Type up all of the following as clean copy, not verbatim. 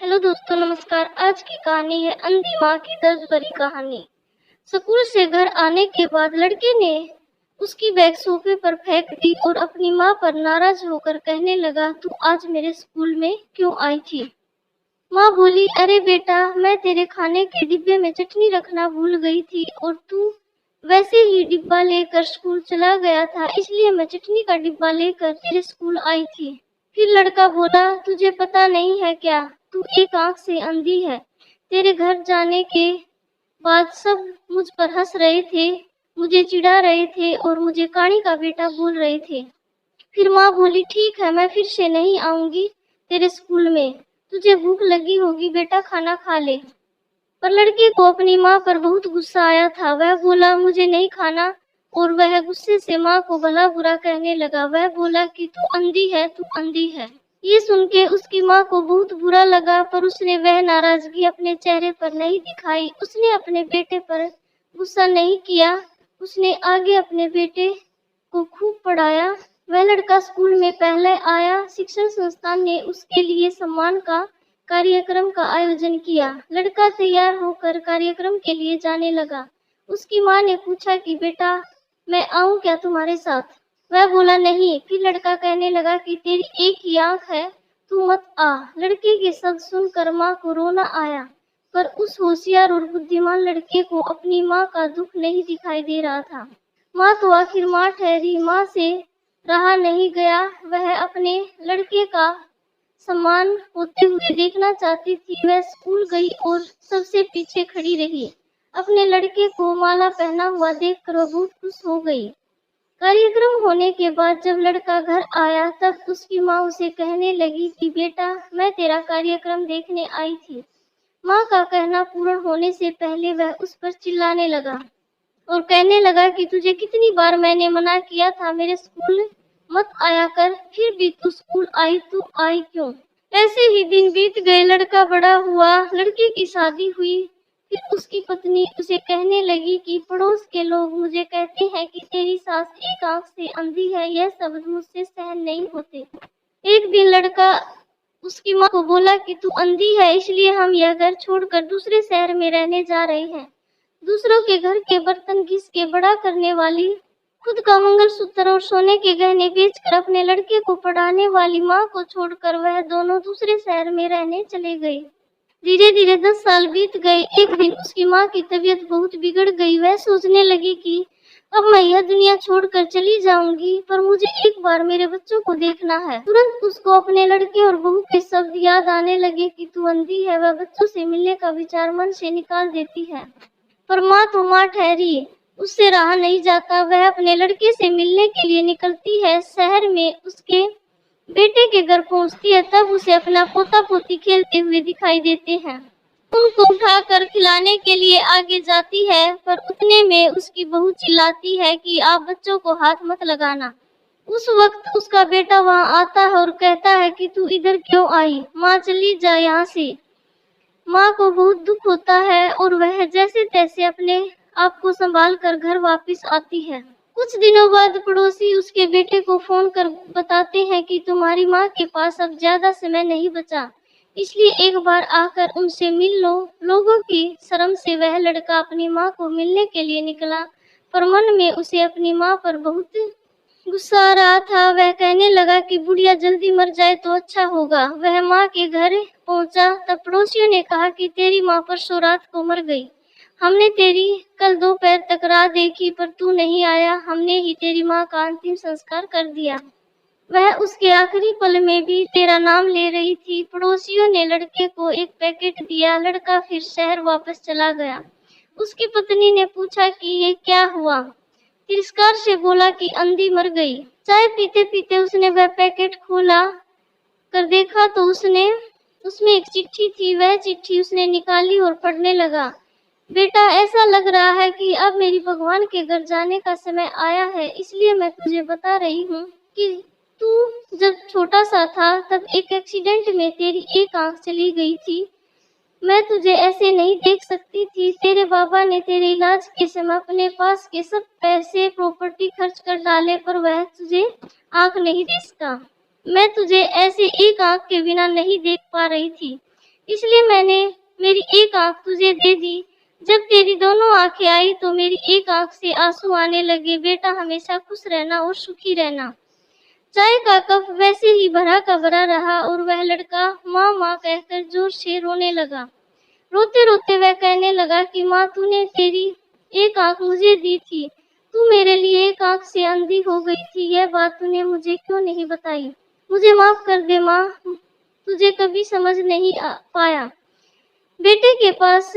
Hello दोस्तों, नमस्कार। आज की कहानी है अंधी माँ की दर्द भरी कहानी। स्कूल से घर आने के बाद लड़के ने उसकी बैग सोफे पर फेंक दी और अपनी माँ पर नाराज होकर कहने लगा, तू आज मेरे स्कूल में क्यों आई थी? माँ बोली, अरे बेटा, मैं तेरे खाने के डिब्बे में चटनी रखना भूल गई थी और तू वैसे ही डिब्बा लेकर स्कूल चला गया था, इसलिए मैं चटनी का डिब्बा लेकर तेरे स्कूल आई थी। फिर लड़का बोला, तुझे पता नहीं है क्या, तू एक आंख से अंधी है। तेरे घर जाने के बाद सब मुझ पर हंस रहे थे, मुझे चिढ़ा रहे थे और मुझे काणी का बेटा बोल रहे थे। फिर माँ बोली, ठीक है, मैं फिर से नहीं आऊंगी तेरे स्कूल में। तुझे भूख लगी होगी बेटा, खाना खा ले। पर लड़के को अपनी माँ पर बहुत गुस्सा आया था। वह बोला, मुझे नहीं खाना, और वह गुस्से से माँ को भला बुरा कहने लगा। वह बोला कि तू अंधी है, तू अंधी है। ये सुन के उसकी माँ को बहुत बुरा लगा, पर उसने वह नाराजगी अपने चेहरे पर नहीं दिखाई। उसने अपने बेटे पर गुस्सा नहीं किया। उसने आगे अपने बेटे को खूब पढ़ाया। वह लड़का स्कूल में पहले आया। शिक्षण संस्थान ने उसके लिए सम्मान का कार्यक्रम का आयोजन किया। लड़का तैयार होकर कार्यक्रम के लिए जाने लगा। उसकी माँ ने पूछा कि बेटा, मैं आऊं क्या तुम्हारे साथ? वह बोला, नहीं। फिर लड़का कहने लगा कि तेरी एक ही आंख है, तू मत आ। लड़के के शब्द सुनकर माँ को रोना आया, पर उस होशियार और बुद्धिमान लड़के को अपनी माँ का दुख नहीं दिखाई दे रहा था। माँ तो आखिर माँ ठहरी। माँ से रहा नहीं गया। वह अपने लड़के का सम्मान होते हुए देखना चाहती थी। वह स्कूल गई और सबसे पीछे खड़ी रही। अपने लड़के को माला पहना हुआ देखकर वह बहुत खुश हो गई। कार्यक्रम होने के बाद जब लड़का घर आया, तब उसकी माँ उसे कहने लगी कि बेटा, मैं तेरा कार्यक्रम देखने आई थी। माँ का कहना पूर्ण होने से पहले वह उस पर चिल्लाने लगा और कहने लगा कि तुझे कितनी बार मैंने मना किया था मेरे स्कूल मत आया कर, फिर भी तू स्कूल आई, तू आई क्यों? ऐसे ही दिन बीत गए। लड़का बड़ा हुआ, लड़के की शादी हुई। फिर उसकी पत्नी उसे कहने लगी कि पड़ोस के लोग मुझे कहते हैं कि तेरी सास एक आंख से अंधी है। यह शब्द मुझसे सहन नहीं होते। एक दिन लड़का उसकी माँ को बोला कि तू अंधी है, इसलिए हम यह घर छोड़कर दूसरे शहर में रहने जा रहे हैं। दूसरों के घर के बर्तन घिस के बड़ा करने वाली, खुद का मंगलसूत्र और सोने के गहने बेचकर अपने लड़के को पढ़ाने वाली माँ को छोड़कर वह दोनों दूसरे शहर में रहने चले गए। धीरे धीरे 10 साल बीत गए। एक दिन उसकी माँ की तबीयत बहुत बिगड़ गई। वह सोचने लगी कि अब मैं यह दुनिया छोड़कर चली जाऊंगी, पर मुझे एक बार मेरे बच्चों को देखना है। तुरंत उसको अपने लड़के और बहू के शब्द याद आने लगे कि तू अंधी है। वह बच्चों से मिलने का विचार मन से निकाल देती है, पर माँ तो माँ ठहरी, उससे रहा नहीं जाता। वह अपने लड़के से मिलने के लिए निकलती है। शहर में उसके बेटे के घर पहुंचती है, तब उसे अपना पोता पोती खेलते हुए दिखाई देते हैं। उनको उठाकर खिलाने के लिए आगे जाती है, पर उतने में उसकी बहू चिल्लाती है कि आप बच्चों को हाथ मत लगाना। उस वक्त उसका बेटा वहां आता है और कहता है कि तू इधर क्यों आई? माँ, चली जा यहाँ से। माँ को बहुत दुख होता है और वह जैसे तैसे अपने आप को संभाल कर घर वापस आती है। कुछ दिनों बाद पड़ोसी उसके बेटे को फोन कर बताते हैं कि तुम्हारी माँ के पास अब ज्यादा समय नहीं बचा, इसलिए एक बार आकर उनसे मिल लो। लोगों की शर्म से वह लड़का अपनी माँ को मिलने के लिए निकला, पर मन में उसे अपनी माँ पर बहुत गुस्सा आ रहा था। वह कहने लगा कि बुढ़िया जल्दी मर जाए तो अच्छा होगा। वह माँ के घर पहुंचा, तब पड़ोसियों ने कहा कि तेरी माँ परसों रात को मर गई। हमने तेरी कल दोपहर तक राह देखी, पर तू नहीं आया। हमने ही तेरी माँ का अंतिम संस्कार कर दिया। वह उसके आखिरी पल में भी तेरा नाम ले रही थी। पड़ोसियों ने लड़के को एक पैकेट दिया। लड़का फिर शहर वापस चला गया। उसकी पत्नी ने पूछा कि ये क्या हुआ? तिरस्कार से बोला कि अंधी मर गई। चाय पीते पीते उसने वह पैकेट खोला कर देखा तो उसमें एक चिट्ठी थी। वह चिट्ठी उसने निकाली और पढ़ने लगा। बेटा, ऐसा लग रहा है कि अब मेरी भगवान के घर जाने का समय आया है, इसलिए मैं तुझे बता रही हूँ कि तू जब छोटा सा था तब एक एक्सीडेंट में तेरी एक आंख चली गई थी। मैं तुझे ऐसे नहीं देख सकती थी। तेरे बाबा ने तेरे इलाज के समय अपने पास के सब पैसे प्रॉपर्टी खर्च कर डाले, पर वह तुझे आंख नहीं दे सका। मैं तुझे ऐसे एक आंख के बिना नहीं देख पा रही थी। इसलिए मैंने मेरी एक आँख तुझे दे दी। जब तेरी दोनों आँखें आई तो मेरी एक आँख से आँसू आने लगे। बेटा हमेशा खुश रहना और सुखी रहना। चाय का कप वैसे ही भरा का भरा रहा और वह लड़का माँ माँ कहकर जोर से रोने लगा। रोते रोते वह कहने लगा कि माँ तूने तेरी एक आँख मुझे दी थी, तू मेरे लिए एक आँख से अंधी हो गई थी, यह बात तूने मुझे क्यों नहीं बताई? मुझे माफ कर दे माँ, तुझे कभी समझ नहीं पाया। बेटे के पास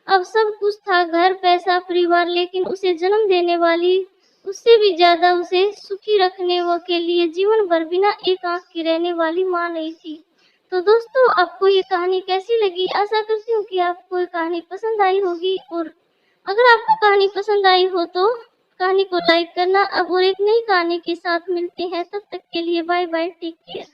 अब सब कुछ था, घर, पैसा, परिवार, लेकिन उसे जन्म देने वाली, उससे भी ज्यादा उसे सुखी रखने व के लिए जीवन भर बिना एक आँख की रहने वाली माँ नहीं थी। तो दोस्तों आपको ये कहानी कैसी लगी? आशा करती हूँ कि आपको ये कहानी पसंद आई होगी, और अगर आपको कहानी पसंद आई हो तो कहानी को लाइक करना। अब और एक नई कहानी के साथ मिलते हैं, तब तक के लिए बाय बाय, टेक केयर।